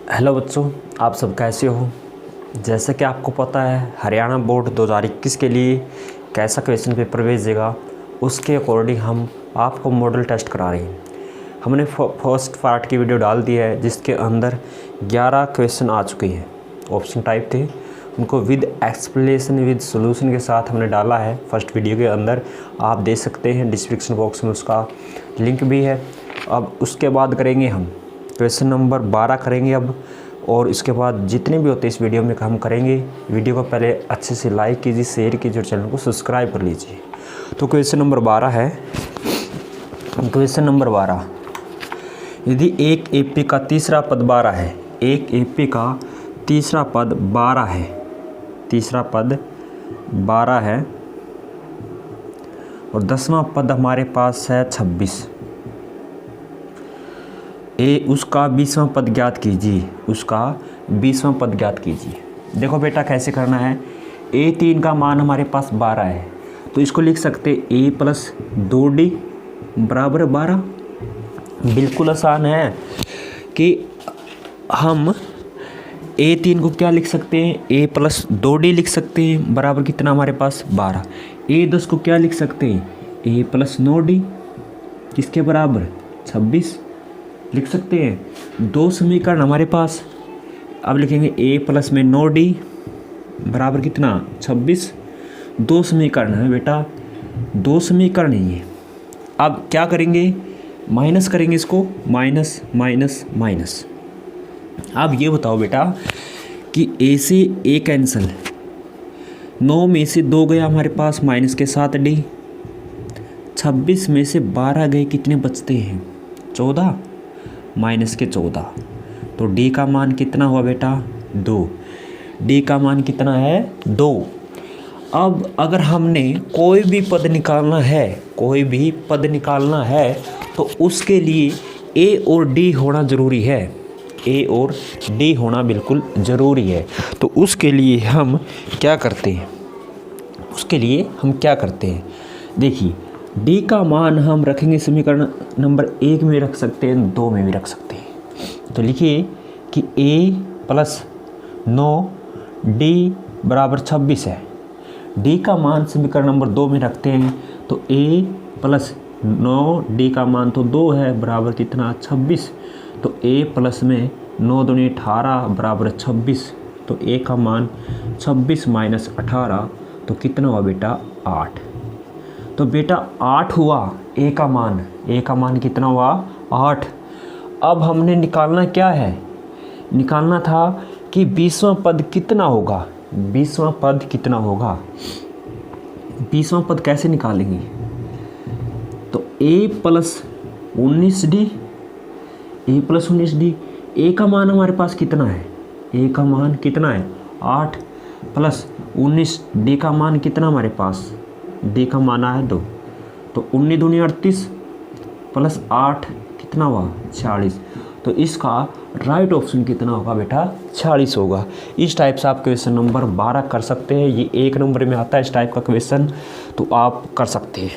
Hello बच्चों, आप सब कैसे हो। जैसे कि आपको पता है हरियाणा बोर्ड 2021 के लिए कैसा क्वेश्चन पेपर भेजेगा, उसके अकॉर्डिंग हम आपको मॉडल टेस्ट करा रहे हैं। हमने फर्स्ट पार्ट की वीडियो डाल दी है जिसके अंदर 11 क्वेश्चन आ चुके हैं। ऑप्शन टाइप थे, उनको विद एक्सप्लेनेशन विद सॉल्यूशन के साथ हमने डाला है फर्स्ट वीडियो के अंदर। आप देख सकते हैं, डिस्क्रिप्शन बॉक्स में उसका लिंक भी है। अब उसके बाद करेंगे हम क्वेश्चन नंबर 12 करेंगे अब, और इसके बाद जितने भी होते हैं इस वीडियो में हम करेंगे। वीडियो को पहले अच्छे से लाइक कीजिए, शेयर कीजिए और चैनल को सब्सक्राइब कर लीजिए। तो क्वेश्चन नंबर 12 है। क्वेश्चन नंबर 12, यदि एक एपी का तीसरा पद 12 है, एक एपी का तीसरा पद 12 है, तीसरा पद 12 है और 10वां पद हमारे पास है 26, उसका 20वां पद ज्ञात कीजिए, उसका 20वां पद ज्ञात कीजिए। देखो बेटा कैसे करना है। A3 का मान हमारे पास 12 है, तो इसको लिख सकते A प्लस 2D बराबर 12। बिल्कुल आसान है कि हम A3 को क्या लिख सकते हैं, A प्लस 2D लिख सकते हैं बराबर कितना हमारे पास 12। A10 को क्या लिख सकते हैं, A प्लस 9D किसके बराबर 26 लिख सकते हैं। दो समीकरण हमारे पास, अब लिखेंगे A प्लस में 9D बराबर कितना 26। दो समीकरण है बेटा, दो समीकरण है ये। अब क्या करेंगे, माइनस करेंगे इसको, माइनस माइनस माइनस। अब ये बताओ बेटा कि A से A कैंसिल, 9 में से 2 गया हमारे पास माइनस के साथ D, 26 में से 12 गए, कितने बचते हैं 14 माइनस के 14। तो D का मान कितना हुआ बेटा 2, D का मान कितना है 2। अब अगर हमने कोई भी पद निकालना है, कोई भी पद निकालना है तो उसके लिए A और D होना ज़रूरी है, A और D होना बिल्कुल ज़रूरी है। तो उसके लिए हम क्या करते हैं, उसके लिए हम क्या करते हैं, देखिए D का मान हम रखेंगे समीकरण नंबर 1 में रख सकते हैं, 2 में भी रख सकते हैं। तो लिखिए कि A प्लस 9D बराबर 26 है। D का मान समीकरण नंबर 2 में रखते हैं, तो A प्लस 9D का मान तो 2 है बराबर कितना 26। तो A प्लस में 9 दूनी 18 बराबर 26। तो A का मान 26 माइनस 18, तो कितना हुआ बेटा 8। तो बेटा 8 हुआ A का मान, A का मान कितना हुआ 8। अब हमने निकालना क्या है, निकालना था कि 20वां पद कितना होगा, 20वां पद कितना होगा। 20वां पद कैसे निकालेंगे, तो A plus 19D, A plus 19D। A का मान हमारे पास कितना है, A का मान कितना है 8 प्लस 19D का मान कितना हमारे पास, D का मान आया 2। तो 19 दूनी 38 प्लस 8 कितना हुआ 46। तो इसका राइट ऑप्शन कितना होगा बेटा 46 होगा। इस टाइप से आप क्वेश्चन नंबर 12 कर सकते हैं। ये 1 नंबर में आता है इस टाइप का क्वेश्चन, तो आप कर सकते हैं।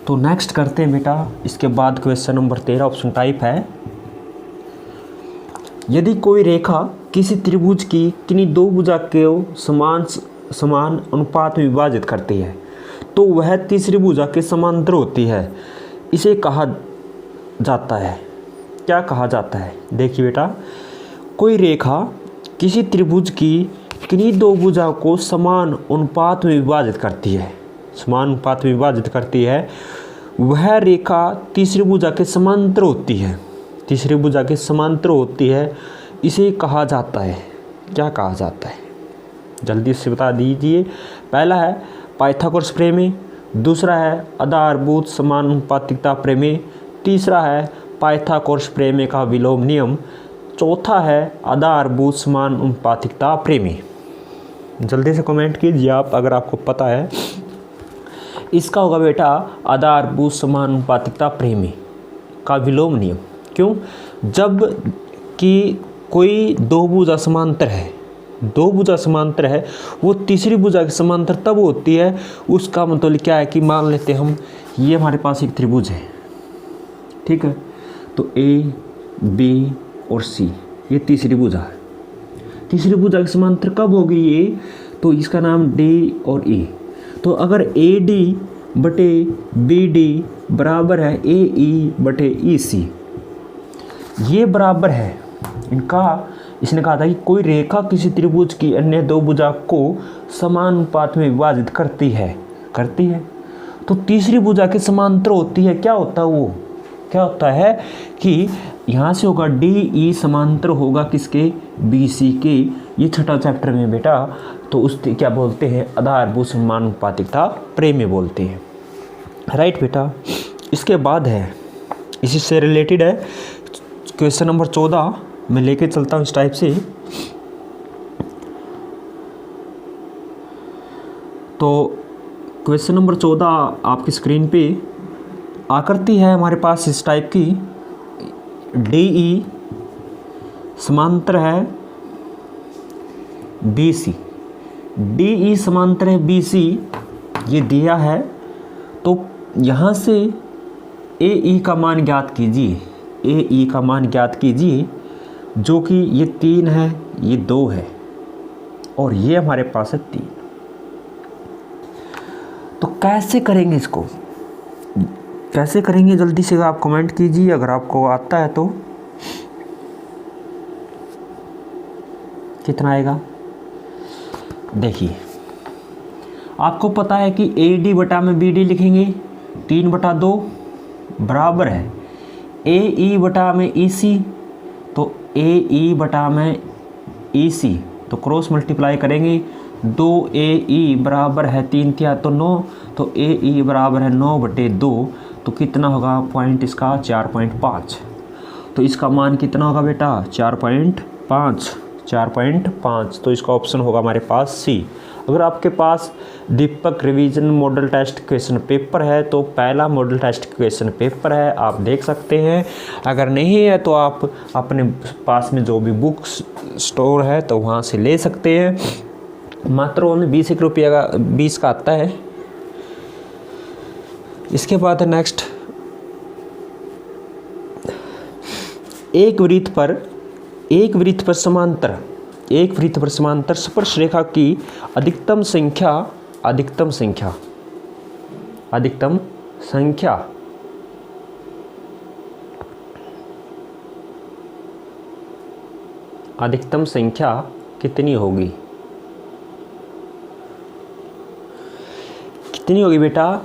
तो नेक्स्ट करते हैं बेटा, इसके बाद क्वेश्चन नंबर 13 ऑप्शन टाइप है। यदि कोई रेखा किसी त्रिभुज की किन्हीं दो भुजा को समान अनुपात में विभाजित करती है तो वह तीसरी भुजा के समांतर होती है, इसे कहा जाता है, क्या कहा जाता है। देखिए बेटा, कोई रेखा किसी त्रिभुज की किन्हीं दो भुजा को समान अनुपात में विभाजित करती है, समान अनुपात में विभाजित करती है, वह रेखा तीसरी भुजा के समांतर होती है, तीसरी भुजा के समांतर होती है, इसे कहा जाता है, क्या कहा जाता है, जल्दी से बता दीजिए। पहला है पाइथागोरस प्रमेय, दूसरा है आधारभूत समानुपातिकता प्रमेय, तीसरा है पाइथागोरस प्रमेय का विलोम नियम, चौथा है आधारभूत समानुपातिकता प्रमेय। जल्दी से कमेंट कीजिए आप अगर आपको पता है। इसका होगा बेटा आधारभूत समानुपातिकता प्रमेय का विलोम नियम। क्यों, जब कि कोई दो भुजा समांतर है, दो भुजा समांतर है, वो तीसरी भुजा की समांतर तब होती है, उसका मतलब क्या है कि मान लेते हैं हम, ये हमारे पास एक त्रिभुज है, ठीक है। तो ए, बी और सी ये तीसरी भुजा है। तीसरी भुजा के समांतर कब होगी ये, तो इसका नाम डी और ई। तो अगर ए डी बटे बी डी बराबर है ए ई बटे ई सी, ये बराबर है इनका, इसने कहा था कि कोई रेखा किसी त्रिभुज की अन्य दो भुजा को समान अनुपात में विभाजित करती है तो तीसरी भुजा के समांतर होती है। क्या होता है वो, क्या होता है कि यहाँ से होगा डी ई समांतर होगा किसके, बी सी के। ये छठा चैप्टर में बेटा, तो उससे क्या बोलते हैं, आधारभूत समानुपातिकता प्रमेय बोलते हैं। राइट बेटा। इसके बाद है, इसी से रिलेटेड है क्वेश्चन नंबर 14 मैं लेके चलता हूँ इस टाइप से। तो क्वेश्चन नंबर 14 आपकी स्क्रीन पे आकृति है हमारे पास इस टाइप की, डी ई समांतर है बी सी, डी ई समांतर है बी सी, ये दिया है। तो यहाँ से ए ई का मान ज्ञात कीजिए, ए ई का मान ज्ञात कीजिए, जो कि ये 3 है, ये 2 है और ये हमारे पास है 3। तो कैसे करेंगे इसको, कैसे करेंगे जल्दी से आप कमेंट कीजिए अगर आपको आता है तो। कितना आएगा देखिए, आपको पता है कि ए डी बटा में बी डी लिखेंगे 3/2 बराबर है ए ई बटा में ई सी, तो ए ई बटा में ई सी, तो क्रॉस मल्टीप्लाई करेंगे 2AE बराबर है 3 क्या तो 9, तो AE बराबर है 9/2, तो कितना होगा पॉइंट इसका 4.5। तो इसका मान कितना होगा बेटा 4.5। तो इसका ऑप्शन होगा हमारे पास सी। अगर आपके पास Deepak revision model test question paper है तो पहला मॉडल टेस्ट क्वेश्चन पेपर है, आप देख सकते हैं। अगर नहीं है तो आप अपने पास में जो भी बुक स्टोर है तो वहाँ से ले सकते हैं। मात्र ओनली 20 रुपये का 20 का आता है। इसके बाद है नेक्स्ट, एक वृत्त पर समांतर स्पर्श रेखा की अधिकतम संख्या कितनी होगी बेटा।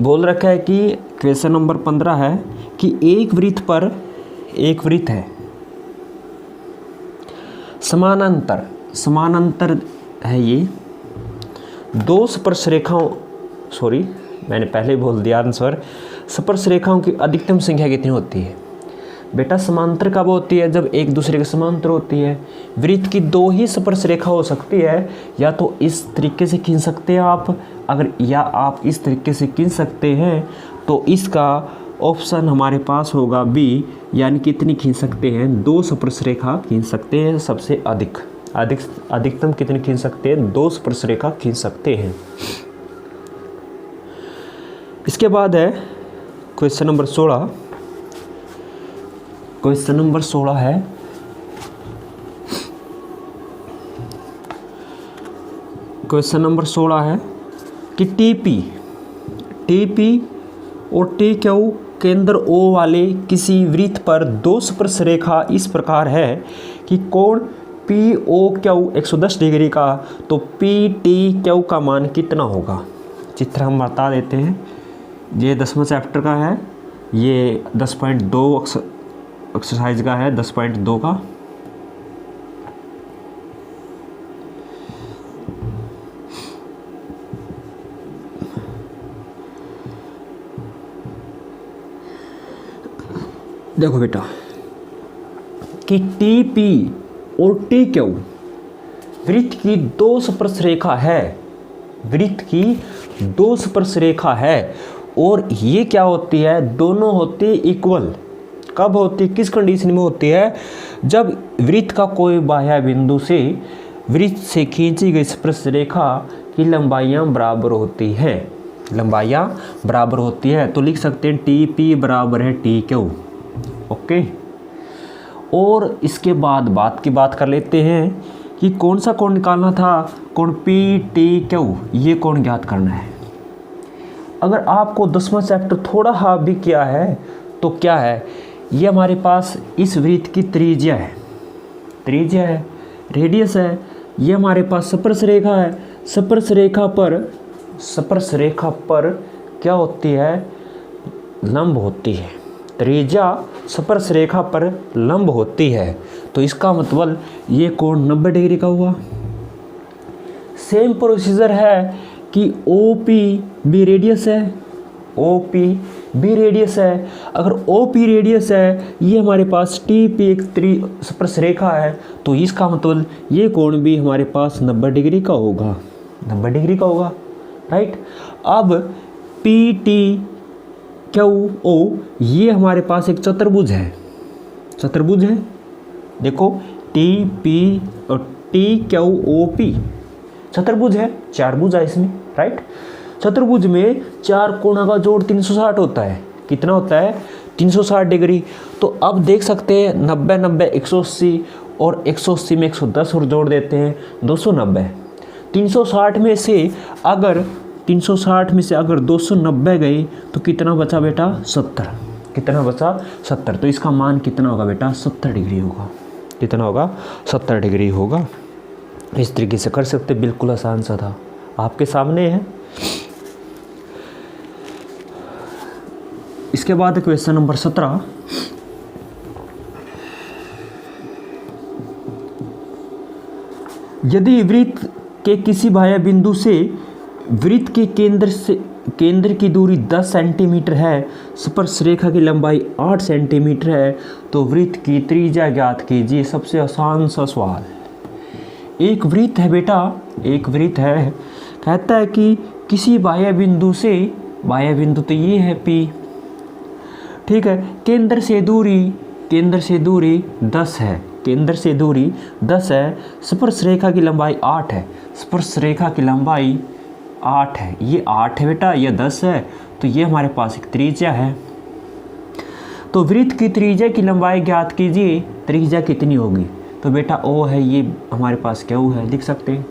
बोल रखा है कि क्वेश्चन नंबर 15 है कि एक वृत्त है समानांतर है, ये दो स्पर्श रेखाओं, सॉरी मैंने पहले बोल दिया आंसर, स्पर्श रेखाओं की अधिकतम संख्या कितनी होती है बेटा। समांतर कब होती है, जब एक दूसरे के समांतर होती है। वृत्त की 2 ही स्पर्श रेखा हो सकती है, या तो इस तरीके से खींच सकते हैं आप, अगर या आप इस तरीके से खींच सकते हैं तो इसका ऑप्शन हमारे पास होगा बी, यानी कितनी खींच सकते हैं 2 स्पर्श रेखा खींच सकते हैं। सबसे अधिकतम कितनी खींच सकते हैं 2 स्पर्श रेखा खींच सकते हैं। इसके बाद है क्वेश्चन नंबर 16। क्वेश्चन नंबर 16 है कि टीपी और टी क्यू केंद्र O वाले किसी वृत्त पर 2 स्पर्श रेखा इस प्रकार है कि कोण POQ 110 डिग्री का, तो PTQ का मान कितना होगा। चित्र हम बता देते हैं। ये 10वां चैप्टर का है, ये 10.2 एक्सरसाइज का है, 10.2 का। देखो बेटा कि TP और TQ वृत्त की 2 स्पर्श रेखा है, और ये क्या होती है, दोनों होती इक्वल। कब होती, किस कंडीशन में होती है, जब वृत्त का कोई बाह्य बिंदु से वृत्त से खींची गई स्पर्श रेखा की लंबाइयाँ बराबर होती हैं। तो लिख सकते हैं TP बराबर है TQ। ओके। और इसके बाद बात कर लेते हैं कि कौन सा कोण निकालना था, कोण पी टी क्यू, ये कोण ज्ञात करना है। अगर आपको 10वां चैप्टर थोड़ा हाँ भी किया है तो क्या है, ये हमारे पास इस वृत्त की त्रिज्या है, रेडियस है। ये हमारे पास स्पर्श रेखा है, स्पर्श रेखा पर क्या होती है, लंब होती है। त्रिज्या स्पर्श रेखा पर लंब होती है, तो इसका मतलब ये कोण 90 डिग्री का हुआ। सेम प्रोसीजर है कि OP भी रेडियस है, अगर OP रेडियस है, ये हमारे पास TP एक स्पर्श रेखा है, तो इसका मतलब ये कोण भी हमारे पास 90 डिग्री का होगा, राइट। अब PTQO ये हमारे पास एक चतुर्भुज है, देखो TP और TQOP चतुर्भुज है, 4 भुज है इसमें, राइट। चतुर्भुज में 4 कोणों का जोड़ 360 होता है। कितना होता है, 360 डिग्री। तो अब देख सकते हैं 90 90 180 और 180 में 110 और जोड़ देते हैं 290। 360 में से अगर 290 गई तो कितना बचा बेटा, 70। कितना बचा, 70। तो इसका मान कितना होगा बेटा, 70 डिग्री होगा। कितना होगा, 70 डिग्री होगा। इस तरीके से कर सकते, बिल्कुल आसान सा था, आपके सामने है। इसके बाद क्वेश्चन नंबर 17, यदि वृत्त के किसी बाह्य बिंदु से वृत्त के केंद्र की दूरी 10 सेंटीमीटर है, स्पर्श रेखा की लंबाई 8 सेंटीमीटर है, तो वृत्त की त्रिज्या ज्ञात कीजिए। सबसे आसान सा सवाल। एक वृत्त है बेटा, कहता है कि किसी बाह्य बिंदु तो ये है P, ठीक है। केंद्र से दूरी 10 है, स्पर्श रेखा की लंबाई 8 है, ये 8 है बेटा, ये 10 है, तो ये हमारे पास एक त्रिज्या है। तो वृत्त की त्रिज्या की लंबाई ज्ञात कीजिए, त्रिज्या कितनी होगी। तो बेटा O है, ये हमारे पास Q है, लिख सकते हैं,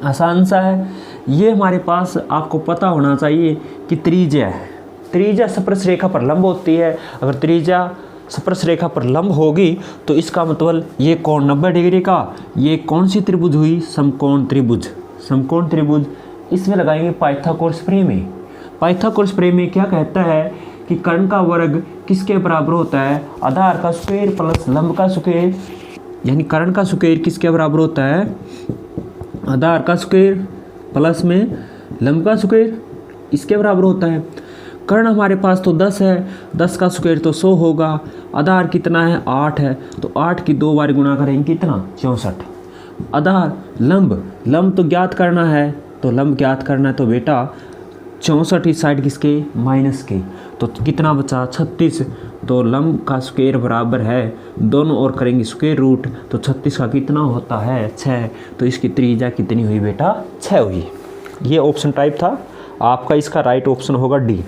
आसान सा है। ये हमारे पास आपको पता होना चाहिए कि त्रिज्या स्पर्श रेखा पर लंब होती है। अगर त्रिज्या स्पर्श रेखा पर लंब होगी तो इसका मतलब ये कोण 90 डिग्री का, ये कौन सी त्रिभुज हुई, समकोण त्रिभुज। इसमें लगाएंगे पाइथागोरस प्रमेय। क्या कहता है कि कर्ण का वर्ग किसके बराबर होता है, आधार का स्क्वायर प्लस लंब का स्क्वायर, यानी कर्ण का स्क्वायर किसके बराबर होता है, आधार का स्क्वायर प्लस में लंब का स्क्वायर, इसके बराबर होता है। कर्ण हमारे पास तो 10 है, 10 का स्क्वायर तो 100 होगा, आधार कितना है, 8 है, तो 8 की 2 बार गुणा करेंगे कितना, 64। आधार लंब तो ज्ञात करना है, तो बेटा 64 इस साइड किसके, माइनस के, तो कितना बचा, 36। तो लंब का स्क्वायर बराबर है, दोनों ओर करेंगे स्क्वायर रूट, तो 36 का कितना होता है, 6। तो इसकी त्रिज्या कितनी हुई बेटा, 6 हुई। ये ऑप्शन टाइप था आपका, इसका राइट ऑप्शन होगा D,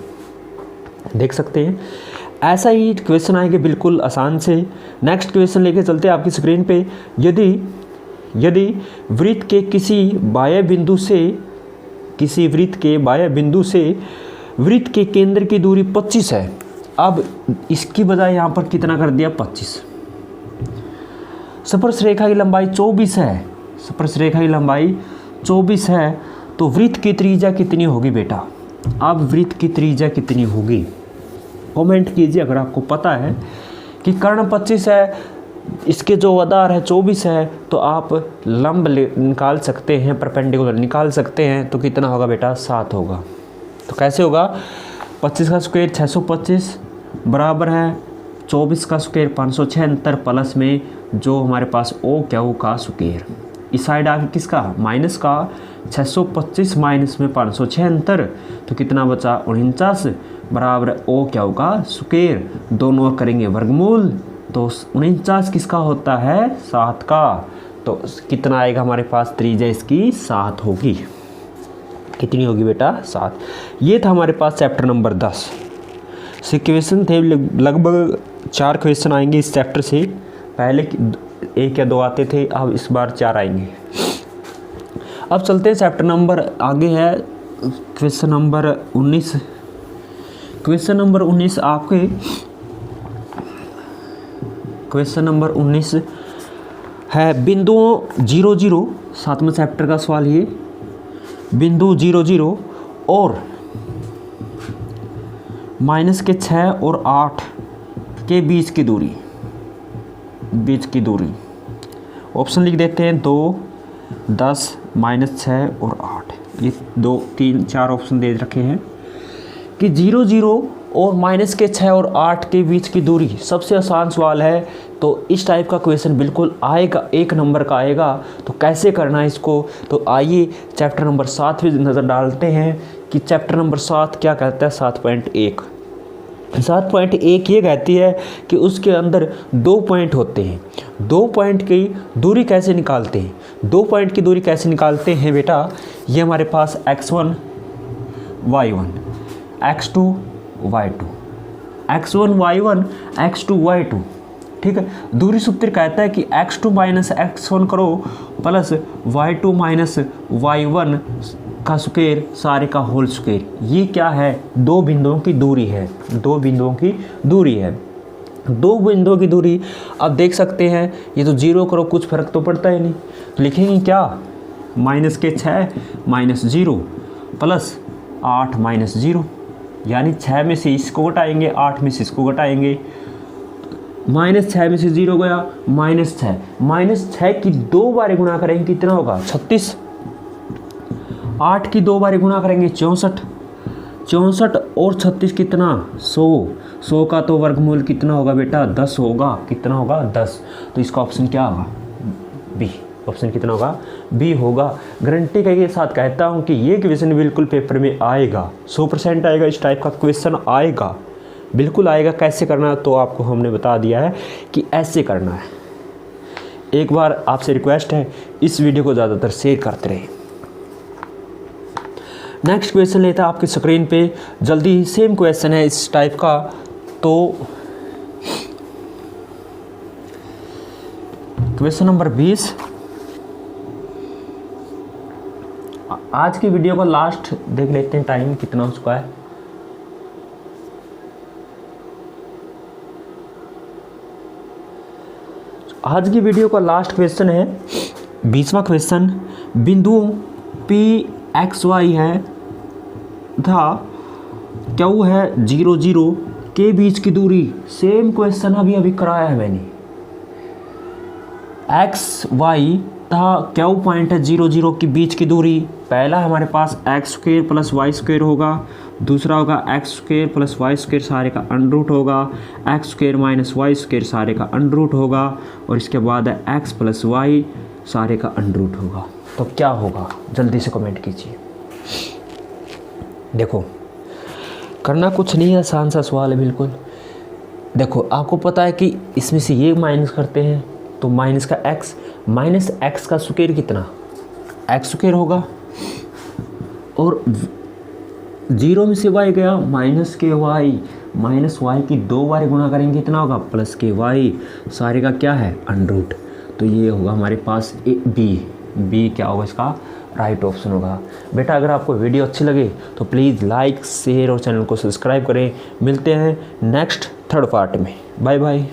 देख सकते हैं। ऐसा ही क्वेश्चन आएंगे बिल्कुल आसान से। नेक्स्ट क्वेश्चन लेके चलते हैं आपकी स्क्रीन पे। यदि वृत्त के किसी बाह्य बिंदु से वृत्त के केंद्र की दूरी 25 है, अब इसकी बजाय यहाँ पर कितना कर दिया, 25। स्पर्श रेखा की लंबाई 24 है, तो वृत्त की त्रिज्या कितनी होगी बेटा। अब वृत्त की त्रिज्या कितनी होगी, कमेंट कीजिए अगर आपको पता है। कि कर्ण 25 है, इसके जो आधार है 24 है, तो आप लंब निकाल सकते हैं, परपेंडिकुलर निकाल सकते हैं, तो कितना होगा बेटा, 7 होगा। तो कैसे होगा, 25 का स्क्वायर 625 बराबर है 24 का स्क्वायर 576 प्लस में जो हमारे पास OQ का स्क्वायर, इस साइड आके किसका, माइनस का, 625 माइनस में 576, तो कितना बचा, 49 बराबर OQ का स्क्वायर, दोनों ओर करेंगे वर्गमूल, तो 49 किसका होता है, 7 का। तो कितना आएगा हमारे पास, त्रिज्या इसकी 7 होगी। कितनी होगी बेटा, 7। ये था हमारे पास चैप्टर नंबर 10। क्वेश्चन थे लगभग 4 क्वेश्चन आएंगे इस चैप्टर से। पहले 1 या 2 आते थे, अब इस बार 4 आएंगे। अब चलते हैं चैप्टर नंबर आगे है क्वेश्चन नंबर 19। क्वेश्चन नंबर 19 आपके क्वेश्चन नंबर 19 है बिंदुओं 0 0, 7वें चैप्टर का सवाल ये। बिंदु 0 0 और -6 और 8 के बीच की दूरी, ऑप्शन लिख देते हैं 2, 10, -6 और 8। ये 2, 3, 4 ऑप्शन दे रखे हैं कि 0 0 और -6 और 8 के बीच की दूरी सबसे आसान सवाल है। तो इस टाइप का क्वेश्चन बिल्कुल आएगा, 1 नंबर का आएगा। तो कैसे करना है इसको, तो आइए चैप्टर नंबर 7 पे नज़र डालते हैं कि चैप्टर नंबर 7 क्या कहता है। 7.1 ये कहती है कि उसके अंदर 2 पॉइंट होते हैं। 2 पॉइंट की दूरी कैसे निकालते हैं? 2 पॉइंट की दूरी कैसे निकालते हैं बेटा? ये हमारे पास x1 y1, x2 y2, x1 y1, x2 y2, ठीक है। दूरी सूत्र कहता है कि x2 माइनस x1 करो प्लस y2 माइनस y1 का स्क्वायर सारे का होल स्क्वायर। ये क्या है? 2 बिंदुओं की दूरी है। 2 बिंदुओं की दूरी है। 2 बिंदुओं की दूरी अब देख सकते हैं। ये तो 0 करो, कुछ फर्क तो पड़ता ही नहीं। तो लिखेंगे क्या? -6 माइनस 0 प्लस 8 माइनस 0, यानी 6 में से इसको घटाएंगे, 8 में से इसको घटाएंगे। -6 में से 0 गया, -6 की 2 बार गुणा करेंगे कितना होगा? 36। 8 की 2 बार गुणा करेंगे 64 और 36 कितना? 100 का तो वर्गमूल कितना होगा बेटा? 10 होगा। कितना होगा? 10। तो इसका ऑप्शन क्या होगा? बी। ऑप्शन कितना होगा? बी होगा। गारंटी के साथ कहता हूँ कि ये क्वेश्चन बिल्कुल पेपर में आएगा, 100% आएगा। इस टाइप का क्वेश्चन आएगा, बिल्कुल आएगा। कैसे करना है तो आपको हमने बता दिया है कि ऐसे करना है। एक बार आपसे रिक्वेस्ट है, इस वीडियो को ज़्यादातर शेयर करते रहें। नेक्स्ट क्वेश्चन लेता है आपकी स्क्रीन पे, जल्दी सेम क्वेश्चन है इस टाइप का। तो क्वेश्चन नंबर 20, आज की वीडियो का लास्ट देख लेते हैं, टाइम कितना हो चुका है। आज की वीडियो का लास्ट क्वेश्चन है 20वां क्वेश्चन। बिंदुओं P x y है तथा Q है 0 0 के बीच की दूरी। सेम क्वेश्चन अभी कराया है मैंने। x y तथा Q पॉइंट है 0 0 के बीच की दूरी। पहला हमारे पास x² प्लस y² होगा, दूसरा होगा x² प्लस y² सारे का अंडर होगा, x² माइनस y² सारे का अंडर होगा, और इसके बाद है x प्लस y सारे का अंडर होगा। तो क्या होगा? जल्दी से कमेंट कीजिए। देखो, करना कुछ नहीं है, आसान सा सवाल है बिल्कुल। देखो, आपको पता है कि इसमें से ये माइनस करते हैं तो माइनस का x, माइनस x का स्क्वायर कितना? x² होगा, और 0 में से y गया, माइनस के y, माइनस y की 2 बार गुणा करेंगे कितना होगा? प्लस के y सारे का क्या है? अंडर। तो ये होगा हमारे पास बी क्या होगा? इसका राइट ऑप्शन होगा। बेटा, अगर आपको वीडियो अच्छी लगे तो प्लीज़ लाइक, शेयर और चैनल को सब्सक्राइब करें। मिलते हैं नेक्स्ट 3rd पार्ट में। Bye bye.